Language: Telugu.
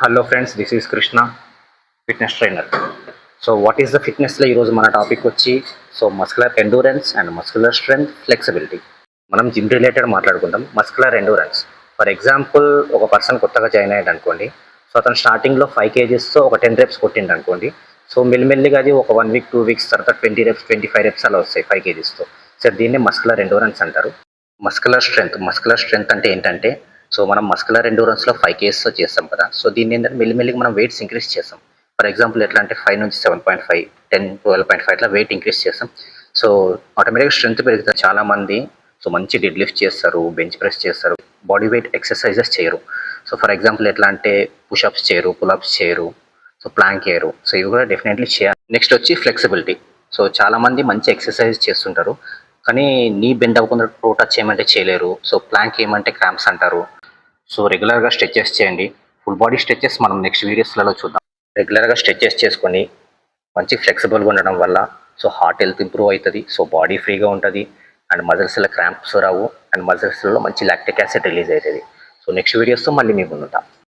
Hello friends, this is Krishna, fitness trainer. So what is the ఫిట్నెస్లో ఈరోజు మన టాపిక్ వచ్చి muscular endurance and muscular strength flexibility. మనం జిమ్ రిలేటెడ్ మాట్లాడుకుందాం. మస్కులర్ ఎండూరెన్స్, ఫర్ ఎగ్జాంపుల్ ఒక పర్సన్ కొత్తగా జాయిన్ అయ్యాడు అనుకోండి. సో అతను స్టార్టింగ్లో 5 kgsతో ఒక 10 reps కొట్టిండు అనుకోండి. సో మెల్లిమెల్లిగా అది ఒక 1 week 2 weeks తర్వాత 20 reps 25 reps అలా వస్తాయి 5 kgsతో. సో దీన్ని మస్కులర్ ఎండూరెన్స్ అంటారు. మస్కులర్ స్ట్రెంగ్త్ అంటే ఏంటంటే, సో మనం మస్కులర్ ఎండూరెన్స్లో 5 kgs చేస్తాం కదా. సో దీన్ని ఏంటంటే మెల్లిమెల్లిగా మనం వెయిట్స్ ఇంక్రీజ్ చేస్తాం. ఫర్ ఎగ్జాంపుల్ ఎట్లా అంటే 5 నుంచి 7.5, 10, 12.5 ఇట్లా వెయిట్ ఇంక్రీజ్ చేస్తాం. సో ఆటోమేటిక్గా స్ట్రెంత్ పెరుగుతుంది. చాలామంది మంచి డెడ్ లిఫ్ట్ చేస్తారు, బెంచ్ ప్రెస్ చేస్తారు, బాడీ వెయిట్ ఎక్సర్సైజెస్ చేయరు. సో ఫర్ ఎగ్జాంపుల్ ఎట్లా అంటే పుషప్స్ చేయరు, పులప్స్ చేయరు, సో ప్లాంక్ చేయరు. సో ఇవి కూడా డెఫినెట్లీ చేయాలి. నెక్స్ట్ వచ్చి ఫ్లెక్సిబిలిటీ. సో చాలామంది మంచి ఎక్సర్సైజ్ చేస్తుంటారు, కానీ నీ బెండ్ అవ్వకుండా టో టచ్ చేయమంటే చేయలేరు. సో ప్లాంక్ ఏమంటే క్రాంప్స్ అంటారు. సో రెగ్యులర్గా స్ట్రెచెస్ చేయండి. ఫుల్ బాడీ స్ట్రెచెస్ మనం నెక్స్ట్ వీడియోస్లలో చూద్దాం. రెగ్యులర్గా స్ట్రెచెస్ చేసుకొని మంచి ఫ్లెక్సిబుల్గా ఉండడం వల్ల సో హార్ట్ హెల్త్ ఇంప్రూవ్ అవుతుంది. సో బాడీ ఫ్రీగా ఉంటుంది అండ్ మజిల్స్లో క్రాంప్స్ రావు అండ్ మజిల్స్లో మంచి లాక్టిక్ యాసిడ్ రిలీజ్ అవుతుంది. సో నెక్స్ట్ వీడియోస్తో మళ్ళీ మీకు ఉంటాం.